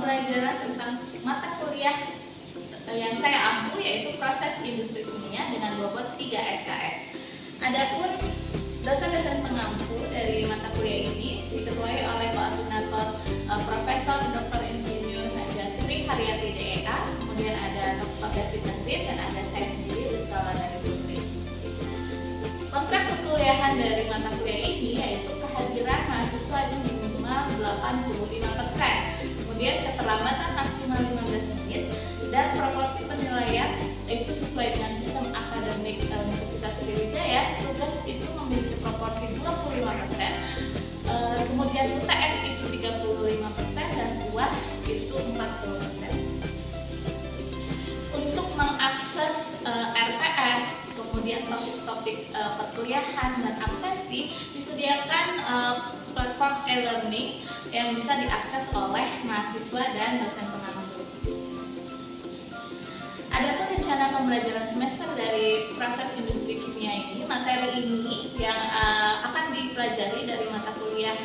pembelajaran tentang mata kuliah yang saya ampu, yaitu proses industri kimia dengan bobot 3 SKS. Adapun dosen-dosen pengampu dari mata kuliah ini diketuai oleh koordinator Profesor Dr. Insinyur Jasri Haryati DEA, kemudian ada Dr. David Nagrin, dan ada saya sendiri Rizka Wardani Putri. Kontrak perkuliahan dari mata kuliah ini yaitu kehadiran mahasiswa di minimal 85%, kemudian keterlambatan maksimal 15 menit, dan proporsi penilaian itu sesuai dengan sistem akademik Universitas Sriwijaya. Tugas itu memiliki proporsi 25%, kemudian UTS itu 35%, dan UAS itu 40%. Untuk mengakses RPS, kemudian topik-topik perkuliahan dan absensi, disediakan platform e-learning yang bisa diakses oleh mahasiswa dan dosen pengampu. Adapun rencana pembelajaran semester dari proses industri kimia ini, materi ini yang akan dipelajari dari mata kuliah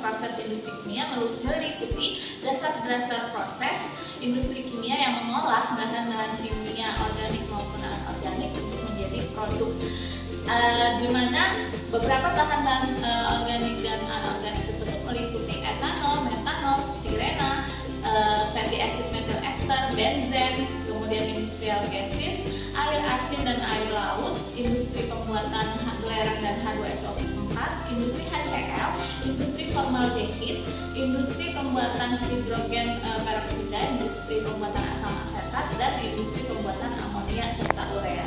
proses industri kimia meliputi dasar-dasar proses industri kimia yang mengolah bahan-bahan kimia organik maupun anorganik untuk menjadi produk, di mana beberapa bahan-bahan organik dan anorganik tersebut meliputi etanol, metanol, stirena, fatty acid methyl ester, benzen, kemudian industrial gases, air asin dan air laut, industri pembuatan belerang dan H2SO4, industri HCl, industri formaldehid, industri pembuatan hidrogen peroksida, industri pembuatan asam asetat, dan industri pembuatan amonia serta urea.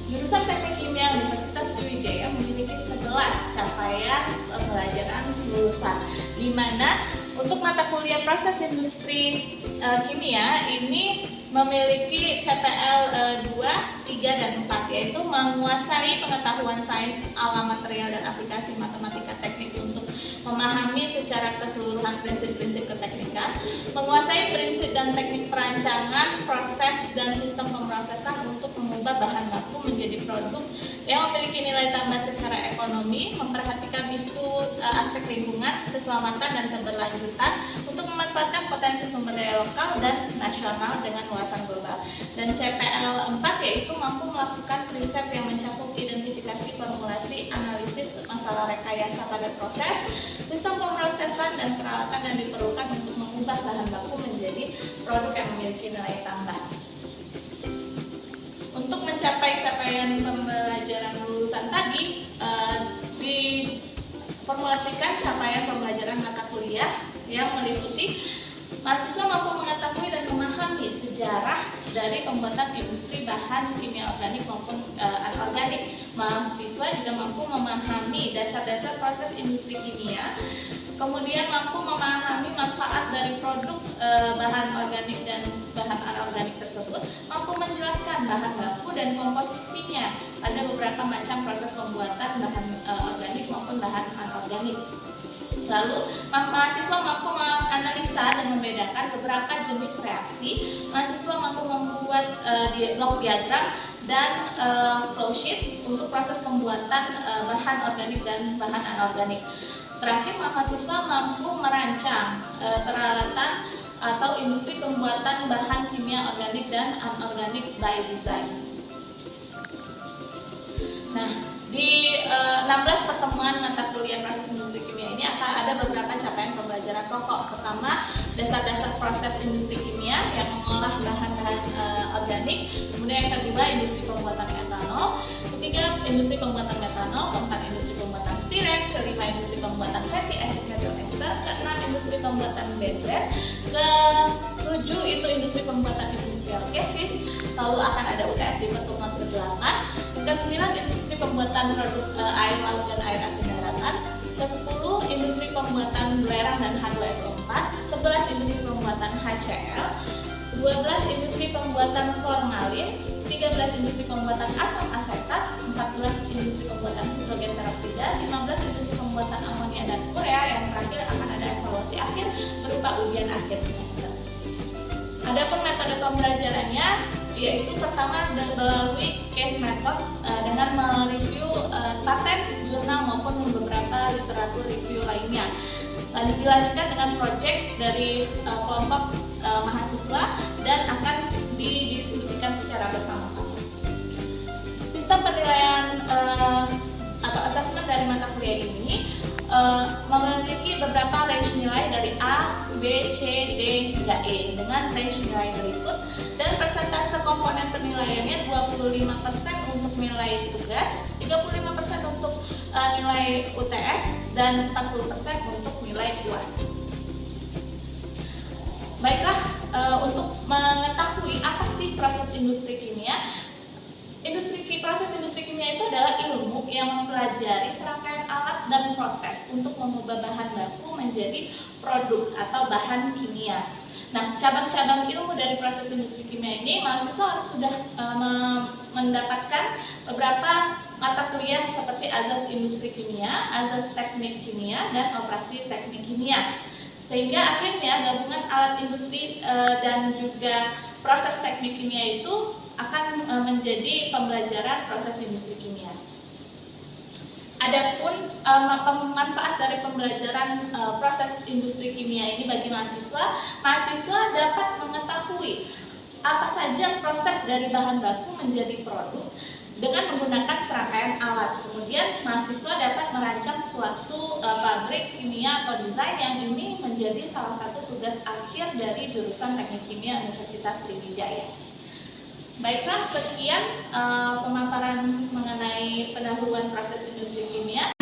Jurusan Teknik Kimia Universitas Sriwijaya memiliki 11 capaian pembelajaran lulusan, di mana untuk mata kuliah proses industri kimia ini memiliki CPL 2, 3, dan 4, yaitu menguasai pengetahuan sains alam material dan aplikasi matematika teknik untuk memahami secara keseluruhan prinsip-prinsip keteknikan, menguasai prinsip dan teknik perancangan, proses, dan sistem pemrosesan untuk mengubah bahan baku menjadi produk yang memiliki nilai tambah secara ekonomi, memperhatikan isu aspek lingkungan, keselamatan, dan keberlanjutan untuk memanfaatkan potensi sumber daya lokal dan nasional dengan luasan global. Dan CPL 4 yaitu mampu melakukan riset yang mencakup identifikasi, formulasi, analisis masalah rekayasa pada proses, sistem pemrosesan, dan peralatan yang diperlukan untuk mengubah bahan baku menjadi produk yang memiliki nilai tambah. Untuk mencapai capaian pembelajaran lulusan tadi, diformulasikan capaian pembelajaran mata kuliah yang meliputi mahasiswa mampu mengetahui dan memahami sejarah dari pembuatan industri bahan kimia organik maupun anorganik. Mahasiswa juga mampu memahami dasar-dasar proses industri kimia, kemudian mampu memahami manfaat dari produk bahan organik dan bahan anorganik tersebut, mampu menjelaskan bahan baku dan komposisinya pada beberapa macam proses pembuatan bahan organik maupun bahan anorganik. Lalu, mahasiswa mampu menganalisa dan membedakan beberapa jenis reaksi. Mahasiswa mampu membuat block diagram dan flowsheet untuk proses pembuatan bahan organik dan bahan anorganik. Terakhir, mahasiswa mampu merancang peralatan atau industri pembuatan bahan kimia organik dan anorganik by design. Nah, di 16 pertemuan mata kuliah proses industri kimia ini akan ada beberapa capaian pembelajaran pokok. Pertama, dasar-dasar proses industri kimia yang mengolah bahan-bahan organik. Kemudian yang kedua, industri pembuatan etanol. Ketiga, industri pembuatan metanol. Keempat, industri pembuatan stiren. Kelima, industri pembuatan fatty acid methyl ester. Keenam, industri pembuatan benzen. Ketujuh, itu industri pembuatan industrial gases. Lalu akan ada UTS di pertemuan ke-8. Ke-9, industri pembuatan produk air laut dan air asin daratan. Ke-10, industri pembuatan belerang dan H2SO4. 11, industri pembuatan HCl. 12, industri pembuatan formalin. 13, industri pembuatan asam asetat. 14, industri pembuatan hidrogen peroksida. 15, industri pembuatan amonia dan urea. Yang terakhir akan ada evaluasi akhir berupa ujian akhir semester. Adapun metode pembelajarannya yaitu pertama melalui case method dengan mereview paten, jurnal maupun beberapa literatur review lainnya. dilanjutkan dengan proyek dari kelompok mahasiswa dan akan didiskusikan secara bersama-sama. Sistem penilaian atau assessment dari mata kuliah ini memiliki beberapa range nilai dari A, B, C, D, hingga E dengan range nilai berikut, dan persentase komponen penilaiannya 25% untuk nilai tugas, 35% untuk nilai UTS, dan 40% untuk nilai UAS. Baiklah, untuk mengetahui apa sih proses industri kimia, proses industri kimia itu adalah ilmu yang mempelajari serangkaian alat dan proses untuk mengubah bahan baku menjadi produk atau bahan kimia. Nah, cabang-cabang ilmu dari proses industri kimia ini mahasiswa harus sudah mendapatkan beberapa mata kuliah seperti azas industri kimia, azas teknik kimia, dan operasi teknik kimia. Sehingga akhirnya gabungan alat industri dan juga proses teknik kimia itu akan menjadi pembelajaran proses industri kimia. Adapun manfaat dari pembelajaran proses industri kimia ini bagi mahasiswa dapat mengetahui apa saja proses dari bahan baku menjadi produk dengan menggunakan serangkaian alat. Kemudian mahasiswa dapat merancang suatu pabrik kimia atau desain yang ini menjadi salah satu tugas akhir dari jurusan Teknik Kimia Universitas Sriwijaya. Baiklah, sekian pemaparan mengenai pendahuluan proses industri kimia.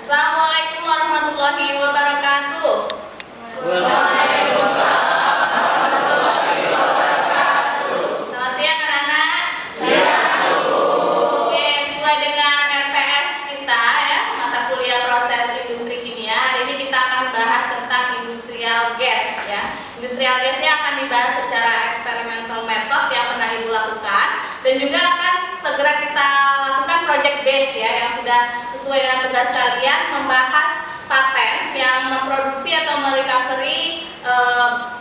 Assalamualaikum warahmatullahi wabarakatuh. Industrial gasnya akan dibahas secara eksperimental method yang pernah Ibu lakukan, dan juga akan segera kita lakukan project base ya, yang sudah sesuai dengan tugas kalian, membahas paten yang memproduksi atau merecovery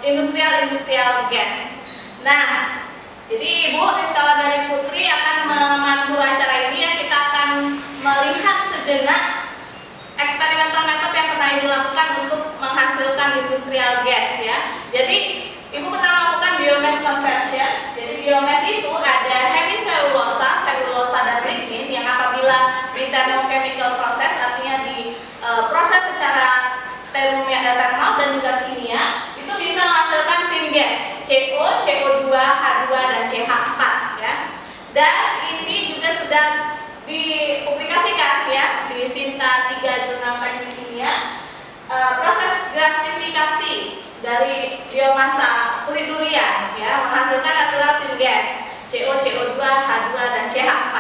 industrial gas. Nah, jadi Ibu Rizkawa dari Putri akan memandu acara ini ya. Kita akan melihat sejenak eksperimental method yang pernah Ibu lakukan untuk menghasilkan industrial gas ya. Jadi Ibu pernah melakukan biomass conversion. Jadi biomass itu ada hemiselulosa, selulosa, dan lignin yang apabila di thermochemical process, artinya di proses secara termal dan juga kimia, itu bisa menghasilkan syngas CO, CO2, H2, dan CH4 ya. Dan ini juga sudah dipublikasikan ya di Sinta 3 Jurnal Teknik Kimia. Proses gasifikasi dari biomasa kulit durian ya menghasilkan natural syngas CO, CO2, H2, dan CH4.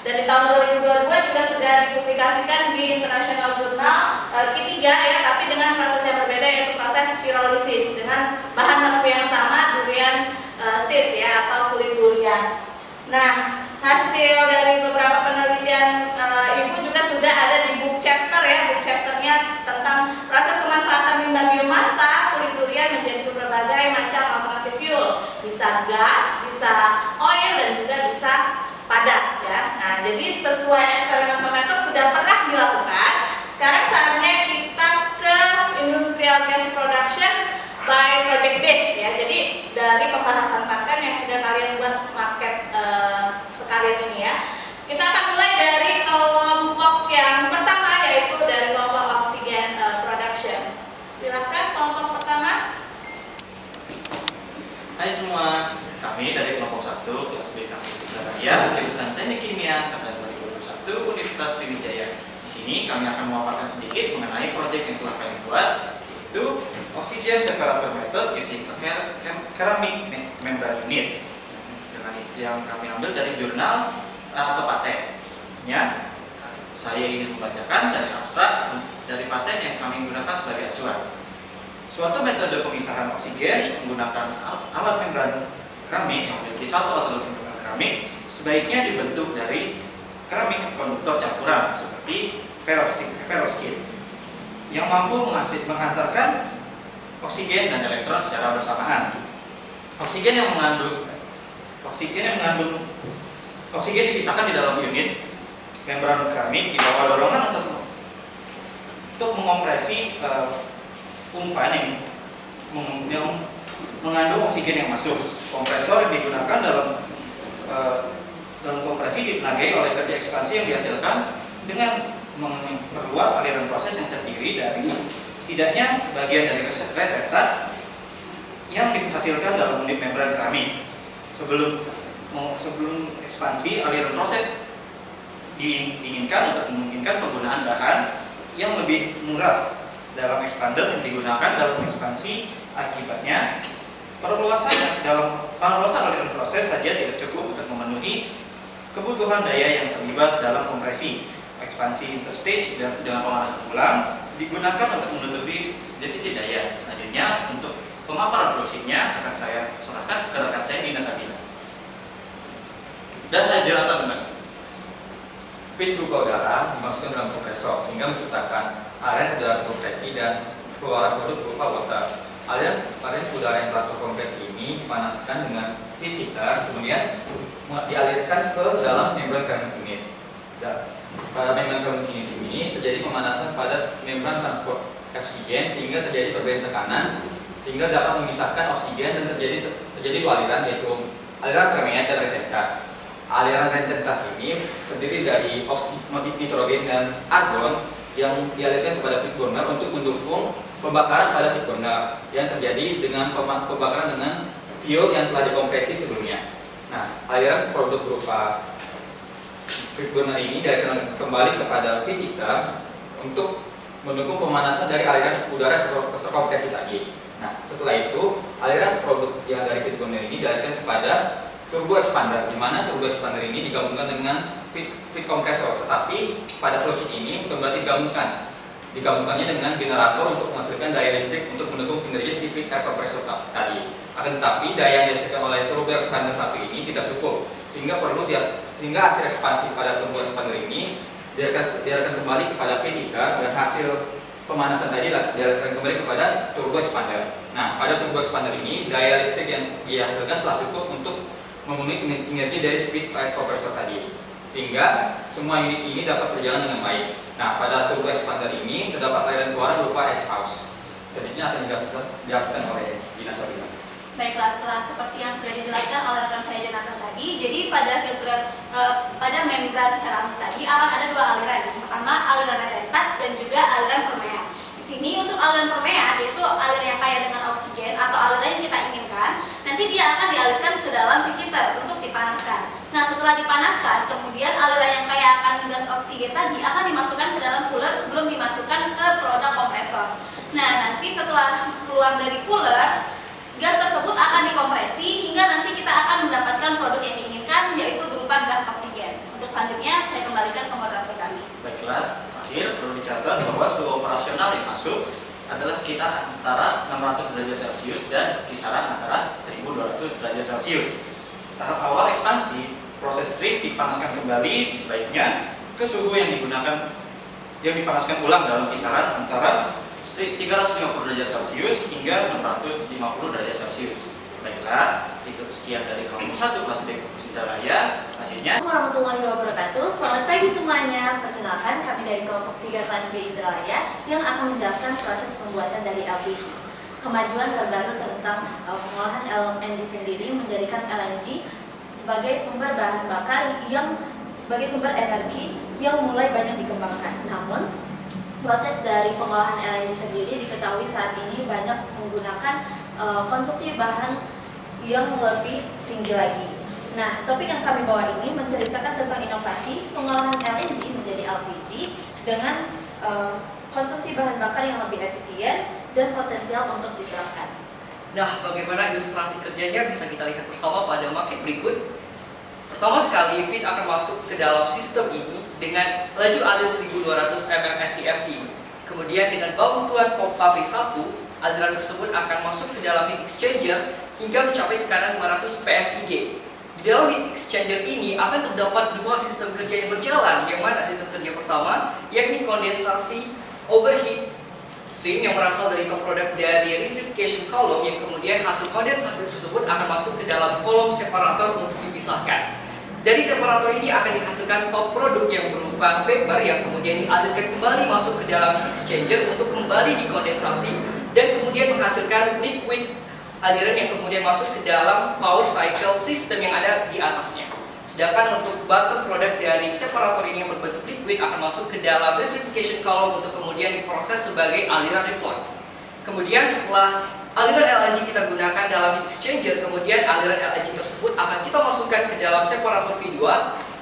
Dan di tahun 2022 juga sudah dipublikasikan di International Journal Q3 ya, tapi dengan proses yang berbeda, yaitu proses pirolisis dengan bahan baku yang sama, durian seed ya atau kulit durian. Nah, hasil dari beberapa penelitian Ibu juga sudah ada di book chapter ya. Book chapternya tentang proses pemanfaatan limbah biomasa kulit durian menjadi berbagai macam alternatif fuel. Bisa gas, bisa oil, dan juga bisa padat ya. Nah, jadi sesuai eksperimental method sudah pernah dilakukan. Sekarang saatnya kita ke industrial gas production by project base ya. Jadi dari pembahasan paten yang sudah kalian buat market sekalian ini ya. Kita akan mulai dari kelompok yang pertama, yaitu dari kelompok oksigen production. Silahkan kelompok pertama. Hai semua, kami dari kelompok 1 kelas B Kampus Putrajaya, jurusan Teknik Kimia angkatan 2021 Universitas Sriwijaya. Di sini kami akan memaparkan sedikit mengenai proyek yang telah kami buat, yaitu oxygen separator method using ceramic membrane unit. Dengan itu yang kami ambil dari jurnal atau paten. Ya, saya ingin membacakan dari abstrak dari paten yang kami gunakan sebagai acuan. Suatu metode pemisahan oksigen menggunakan alat membran keramik yang memiliki satu atau lebih membran keramik sebaiknya dibentuk dari keramik konduktor campuran seperti perovskit. yang mampu menghantarkan oksigen dan elektron secara bersamaan. Oksigen dipisahkan di dalam unit membran keramik di bawah dorongan untuk menkompresi umpan yang mengandung oksigen yang masuk. Kompresor yang digunakan dalam kompresi ditenagai oleh kerja ekspansi yang dihasilkan dengan memperluas aliran proses yang terdiri dari setidaknya bagian dari retentat yang dihasilkan dalam unit membran keramik. Sebelum ekspansi, aliran proses diinginkan untuk memungkinkan penggunaan bahan yang lebih murah dalam expander yang digunakan dalam ekspansi. Akibatnya perluasan aliran proses saja tidak cukup untuk memenuhi kebutuhan daya yang terlibat dalam kompresi. Ekspansi interstage dengan pemanasan ulang digunakan untuk menutupi defisit daya. Selanjutnya untuk pemaparan produksinya akan saya serahkan ke rekan saya Nina Sabina. Data Jonathan, feed berupa udara dimasukkan dalam kompresor sehingga menciptakan aliran udara terkompresi dan keluaran produk berupa water. Aliran udara yang telah terkompresi ini dipanaskan dengan feed heater, kemudian dialirkan ke dalam membran keramik unit. Pada membran keramik unit ini terjadi pemanasan pada membran transport oksigen sehingga terjadi perbedaan tekanan sehingga dapat memisahkan oksigen dan terjadi dua aliran, yaitu aliran permeat dan retentat. Aliran retentat ini terdiri dari nitrogen dan argon yang dialirkan kepada feed burner untuk mendukung pembakaran pada feed burner yang terjadi dengan pembakaran dengan fuel yang telah dikompresi sebelumnya. Nah, aliran produk berupa feed burner ini dialirkan kembali kepada feed heater untuk mendukung pemanasan dari aliran udara terkompresi tadi. Nah, setelah itu aliran produk yang dari feed burner ini dialirkan kepada turbo expander, di mana turbo expander ini digabungkan dengan feed kompresor, tetapi pada flowsheet ini bukan berarti digabungkannya dengan generator untuk menghasilkan daya listrik untuk mendukung kinerja si feed air compressor tadi. Akan tetapi daya yang dihasilkan oleh turbo expander satu ini tidak cukup, sehingga hasil ekspansi pada turbo expander ini diarahkan kembali kepada feed heater dan hasil pemanasan tadi diarahkan kembali kepada turbo expander. Nah, pada turbo expander ini daya listrik yang dihasilkan telah cukup untuk memenuhi kinerja dari feed air compressor tadi, sehingga semua unit ini dapat berjalan dengan baik. Nah, pada turbo expander ini terdapat aliran keluaran berupa exhaust. Selanjutnya akan dijelaskan oleh Gina Sabina. Baiklah, setelah seperti yang sudah dijelaskan oleh rekan saya Jonathan tadi, jadi pada membran seramik tadi akan ada dua aliran. Yang pertama aliran retentat dan juga aliran permeat. Di sini untuk aliran permeat yaitu aliran yang kaya dengan oksigen atau aliran yang kita inginkan, nanti dia akan dialirkan ke dalam feed heater untuk dipanaskan. Nah, setelah dipanaskan, kemudian aliran yang kaya akan gas oksigen tadi akan dimasukkan ke dalam cooler sebelum dimasukkan ke produk kompresor. Nah, nanti setelah keluar dari cooler, gas tersebut akan dikompresi hingga nanti kita akan mendapatkan produk yang diinginkan, yaitu berupa gas oksigen. Untuk selanjutnya saya kembalikan ke moderator kami. Baiklah, terakhir perlu dicatat bahwa suhu operasional yang masuk adalah sekitar antara 600 derajat Celcius dan kisaran antara 1200 derajat Celcius. Tahap awal ekspansi, proses strip dipanaskan kembali sebaiknya ke suhu yang dipanaskan ulang dalam kisaran antara 350 derajat Celcius hingga 650 derajat Celcius. Baiklah, itu sekian dari kelompok 1 kelas B Kampus Indralaya. Selanjutnya, Warahmatullahi wabarakatuh. Selamat pagi semuanya. Perkenalkan, kami dari kelompok 3 kelas B Indralaya yang akan menjelaskan proses pembuatan dari LPG. Kemajuan terbaru tentang pengolahan LNG sendiri menjadikan LNG sebagai sumber bahan bakar sebagai sumber energi yang mulai banyak dikembangkan. Namun, proses dari pengolahan LNG sendiri diketahui saat ini banyak menggunakan konsumsi bahan yang lebih tinggi lagi. Nah, topik yang kami bawa ini menceritakan tentang inovasi pengolahan LNG menjadi LPG dengan konsumsi bahan bakar yang lebih efisien dan potensial untuk diterapkan. Nah, bagaimana ilustrasi kerjanya bisa kita lihat bersama pada mapping berikut. Pertama sekali, feed akan masuk ke dalam sistem ini dengan laju alir 1200 mm SCFD. Kemudian dengan bantuan pompa B1, aliran tersebut akan masuk ke dalam heat exchanger hingga mencapai tekanan 500 PSIG. Di dalam heat exchanger ini akan terdapat dua sistem kerja yang berjalan, yang mana sistem kerja pertama yakni kondensasi overheat stream yang berasal dari top product dari rectification column, yang kemudian hasil kondensasi tersebut akan masuk ke dalam kolom separator untuk dipisahkan. Dari separator ini akan dihasilkan top produk yang berupa vapor yang kemudian dialirkan kembali masuk ke dalam exchanger untuk kembali dikondensasi dan kemudian menghasilkan liquid aliran yang kemudian masuk ke dalam power cycle system yang ada di atasnya. Sedangkan untuk bottom product dari separator ini yang berbentuk liquid akan masuk ke dalam vitrification column untuk kemudian diproses sebagai aliran reflux. Kemudian setelah aliran LNG kita gunakan dalam heat exchanger, kemudian aliran LNG tersebut akan kita masukkan ke dalam separator V2,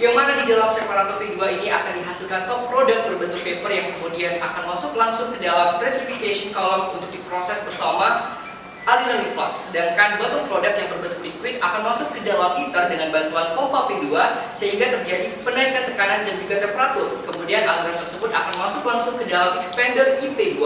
yang mana di dalam separator V2 ini akan dihasilkan top product berbentuk vapor yang kemudian akan masuk langsung ke dalam vitrification column untuk diproses bersama aliran reflux. Sedangkan bottom product yang berbentuk liquid akan masuk ke dalam heater dengan bantuan pompa P2 sehingga terjadi penaikan tekanan dan juga temperatur. Kemudian aliran tersebut akan masuk langsung ke dalam expander IP2,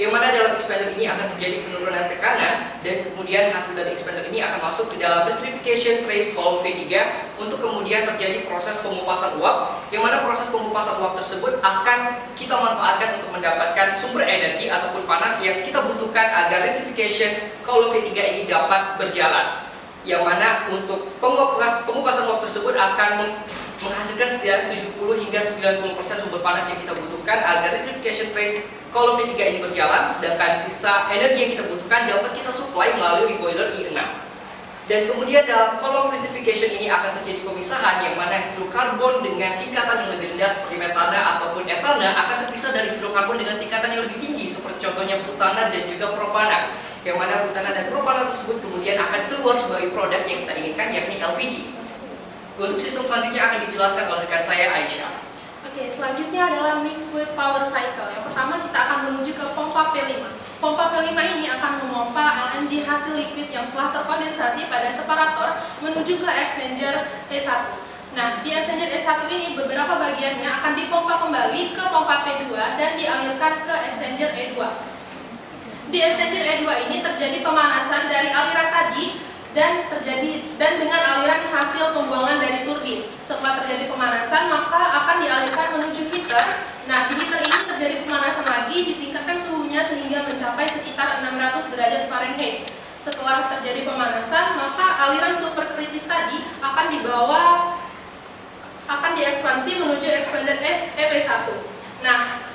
yang mana dalam expander ini akan terjadi penurunan tekanan dan kemudian hasil dari expander ini akan masuk ke dalam vitrification trace kolom V3 untuk kemudian terjadi proses pengupasan uap, yang mana proses pengupasan uap tersebut akan kita manfaatkan untuk mendapatkan sumber energi ataupun panas yang kita butuhkan agar vitrification kolom V3 ini dapat berjalan, yang mana untuk pengupasan uap tersebut akan menghasilkan setidaknya 70 hingga 90% sumber panas yang kita butuhkan agar vitrification trace kolom V3 ini berjalan, sedangkan sisa energi yang kita butuhkan dapat kita supply melalui boiler I6. Dan kemudian dalam kolom vitrification ini akan terjadi pemisahan, yang mana hidrokarbon dengan tingkatan yang lebih rendah seperti metana ataupun etana akan terpisah dari hidrokarbon dengan tingkatan yang lebih tinggi seperti contohnya butana dan juga propana, yang mana butana dan propana tersebut kemudian akan keluar sebagai produk yang kita inginkan, yakni LPG. Untuk sistem selanjutnya akan dijelaskan oleh rekan saya Aisyah. Oke, selanjutnya adalah mixed fluid power cycle. Yang pertama kita akan menuju ke pompa P5. Pompa P5 ini akan memompa LNG hasil liquid yang telah terkondensasi pada separator menuju ke exchanger E1. Nah, di exchanger E1 ini beberapa bagiannya akan dipompa kembali ke pompa P2 dan dialirkan ke exchanger E2. Di exchanger E2 ini terjadi pemanasan dari aliran tadi dan dengan aliran hasil pembuangan dari turbin. Setelah terjadi pemanasan, maka akan dialirkan menuju heater. Nah, di heater ini terjadi pemanasan lagi, ditingkatkan suhunya sehingga mencapai sekitar 600 derajat Fahrenheit. Setelah terjadi pemanasan, maka aliran superkritis tadi akan diekspansi menuju expander EP1. Nah,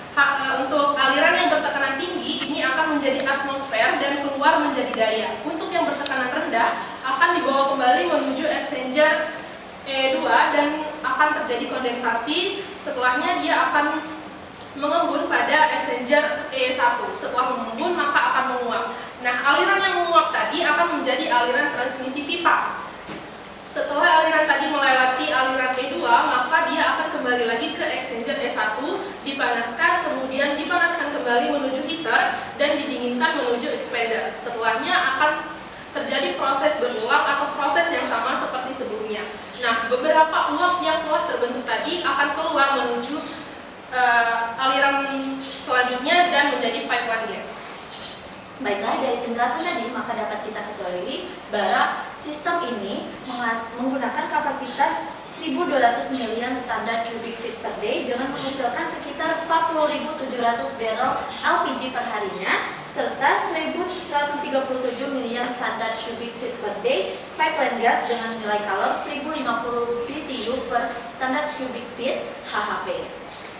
untuk aliran yang bertekanan tinggi ini akan menjadi atmosfer dan keluar menjadi daya. Untuk yang bertekanan rendah akan dibawa kembali menuju exchanger E2 dan akan terjadi kondensasi. Setelahnya dia akan mengembun pada exchanger E1. Setelah mengembun maka akan menguap. Nah, aliran yang menguap tadi akan menjadi aliran transmisi pipa. Setelah aliran tadi melewati aliran E2, maka dia akan kembali lagi ke exchanger E1, dipanaskan, kemudian dipanaskan kembali menuju heater dan didinginkan menuju expander. Setelahnya akan terjadi proses berulang atau proses yang sama seperti sebelumnya. Nah, beberapa uap yang telah terbentuk tadi akan keluar menuju aliran selanjutnya dan menjadi pipeline gas. Baiklah, dari penjelasan tadi maka dapat kita ketahui bahwa sistem ini menggunakan kapasitas 1.200 million standar cubic feet per day dengan menghasilkan sekitar 40.700 barrel LPG per harinya serta 1.137 million standar cubic feet per day pipeline gas dengan nilai kalor 1.050 BTU per standar cubic feet HHP.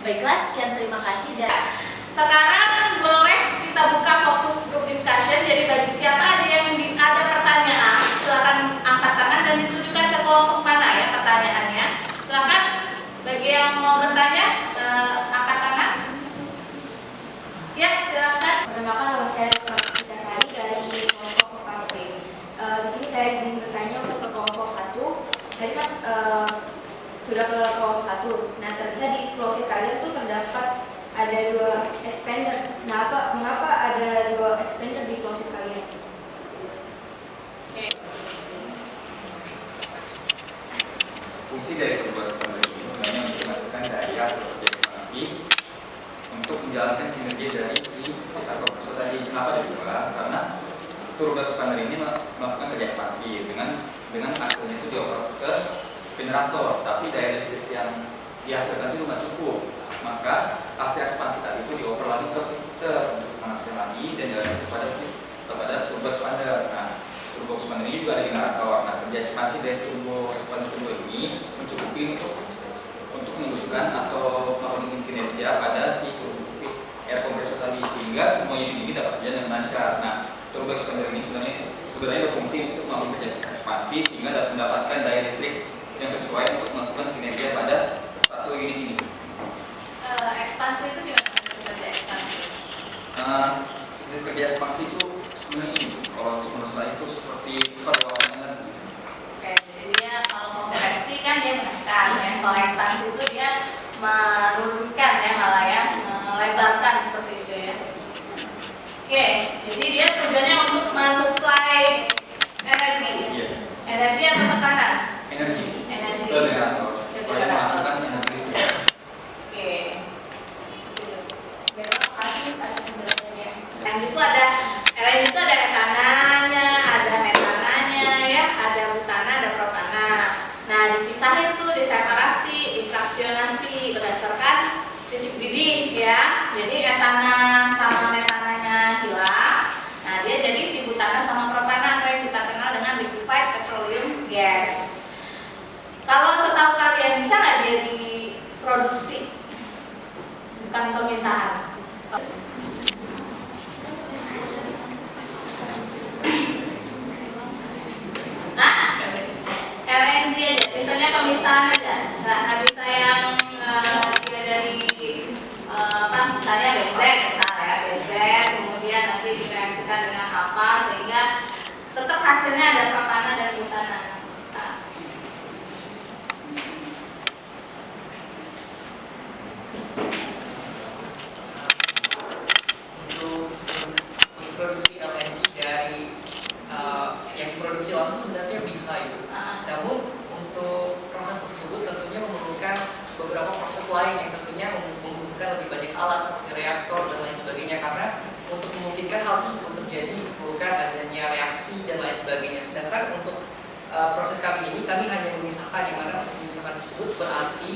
Baiklah, sekian, terima kasih. Dan sekarang boleh kita buka fokus group discussion. Jadi bagi siapa aja yang ada pertanyaan, silakan angkat tangan dan ditujukan ke kelompok mana ya pertanyaannya. Silakan bagi yang mau bertanya, angkat tangan. Ya, silakan. Perkenalkan, nama saya Rizka Sari dari kelompok KP. Di sini saya ingin bertanya untuk ke kelompok 1. Tadi kan sudah ke kelompok 1. Nah, ternyata di closet kalian tuh terdapat ada 2 expander. Nah, mengapa ada 2 expander di closet kalian? Fungsi dari kedua expander ini sebenarnya untuk menghasilkan daya atau ekspansi untuk menjalankan kinerja dari si kompresor tadi. Kenapa ada 2? Karena turbo expander ini melakukan kerja ekspansi dengan hasilnya itu dioper ke generator, tapi daya listrik yang dihasilkan itu nggak cukup, maka hasil ekspansi tadi itu dioper lagi ke heater untuk memanaskan lagi dan dialihkan kepada turbo expander. Nah, turbo expander ini juga ada generator. Nah, kerja ekspansi dari turbo expander kedua ini mencukupi untuk menundukkan atau melakukan kinerja pada si turbo air compressor tadi, sehingga semua unit ini dapat berjalan dengan lancar. Nah, turbo expander ini sebenarnya berfungsi untuk melakukan kerja ekspansi sehingga dapat mendapatkan daya listrik yang sesuai untuk melakukan kinerja pada satu unit ini. Ekspansi itu gimana? Kerja ekspansi. Sistem kerja ekspansi itu sebenarnya ini, kalau menurut saya itu seperti perluasan. Oke, jadi dia kalau kompresi kan dia menekan ya, kalau ekspansi itu dia menurunkan ya, malah ya, melebarkan seperti itu ya. Oke, jadi dia tujuannya untuk mensuplai energi. Iya. Energi atau tekanan? Energi. Energi. Ke generator. Supaya menghasilkan energi listrik. Oke. Energi itu ada etananya, ada metananya ya, ada butana, ada propana. Nah, dipisahin tuh, diseparasi, difraksionasi berdasarkan titik didih ya. Jadi etana sama metananya hilang. Nah, dia jadi si butana sama propana atau yang kita kenal dengan liquefied petroleum gas. Kalau setahu kalian bisa nggak dia diproduksi? Bukan pemisahan. Nah, LNG aja, misalnya pemisahan aja, nggak bisa yang dia dari misalnya benzen, misalnya benzen, kemudian nanti direaksikan dengan apa sehingga tetap hasilnya ada propana dan butana. Nah. Untuk produksi LNG dari yang diproduksi langsung sebenarnya bisa itu. Namun untuk proses tersebut tentunya memerlukan beberapa proses lain yang tentunya membutuhkan lebih banyak alat seperti reaktor dan lain sebagainya, karena untuk memungkinkan hal tersebut terjadi diperlukan adanya reaksi dan lain sebagainya. Sedangkan untuk proses kami ini kami hanya memisahkan, yang mana untuk memisahkan tersebut berarti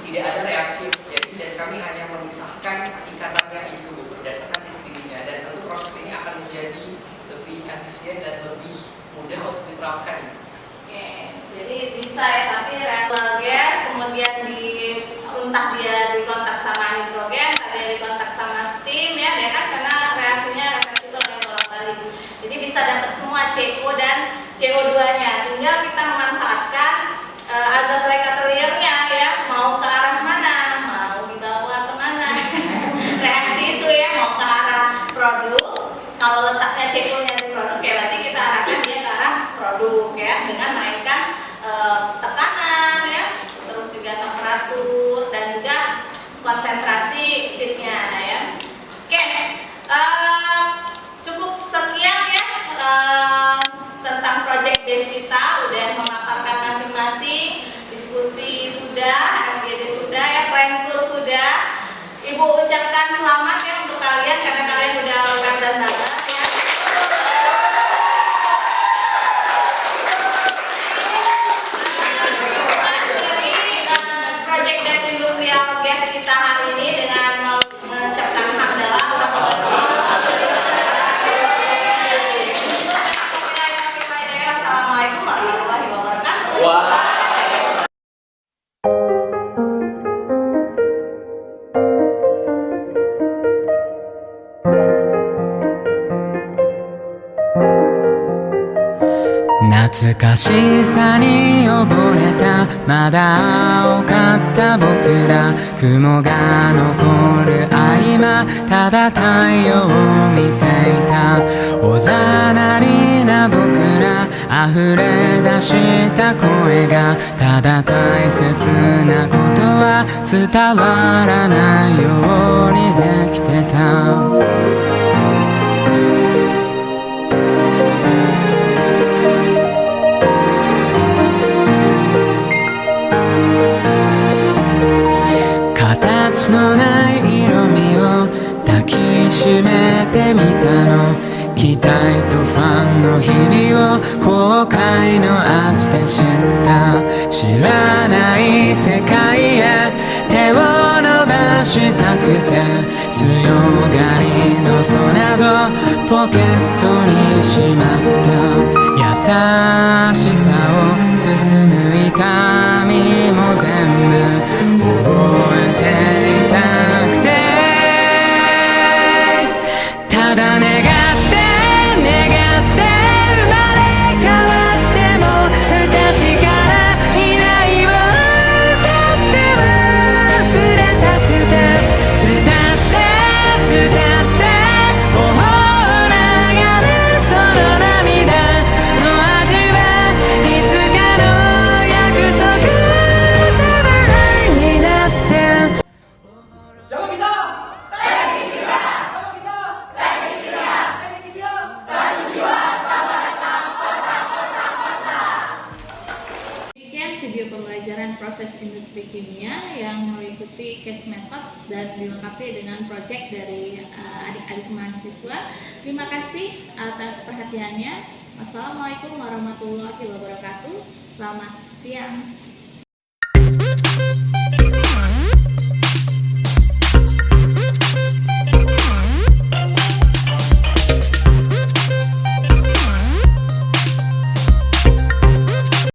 tidak ada reaksi yang terjadi dan kami hanya memisahkan ikatannya itu berdasarkan titik didihnya, dan tentu proses ini akan menjadi lebih efisien dan lebih mudah untuk diterapkan. Oke, jadi bisa ya, tapi reaktor gas kemudian entah dia dikontak sama hidrogen, entah dia dikontak sama steam ya, dia kan karena reaksinya reversible yang bolak-balik. Jadi bisa dapat semua CO dan CO2-nya. Tinggal kita memanfaatkan azas Recatelier-nya ya, mau ke arah mana, mau dibawa ke mana. Reaksi itu ya, mau ke arah produk. Kalau letaknya CO-nya di produk ya berarti kita arahkan dia ke arah produk ya, dengan mainkan tekanan ya, terus juga temperatur dan juga konsentrasi feednya ya. Oke, cukup sekian ya tentang project base kita, udah memaparkan masing-masing, diskusi sudah, FGD sudah ya, plan tour sudah. Ibu ucapkan selamat ya untuk kalian karena kalian udah lewat dan sabar ya. Project base industrial gas kita hari ini dengan mengucapkan hamdalah. Assalamualaikum warahmatullahi wabarakatuh. 懐かしさに溺れたまだ青かった僕ら雲が残る合間ただ太陽を見ていたおざなりな僕ら溢れ出した声がただ大切なことは伝わらないようにできてた形のない色味を抱きしめてみたの期待とファンの日々を後悔の味で知った知らない世界へ手を伸ばしたくて強がりのソなどポケットにしまった優しさを包む痛みも全部覚えていたくてただ願って願って生まれ変わっても不確かな未来を歌っても触れたくて伝って伝って頬を流れるその涙の味はいつかの約束玉になってSiapa kita? Demikian video pembelajaran proses industri kimia yang meliputi case method dan dilengkapi dengan project dari adik-adik mahasiswa. Terima kasih atas perhatiannya. Wassalamualaikum warahmatullahi wabarakatuh. Selamat siang.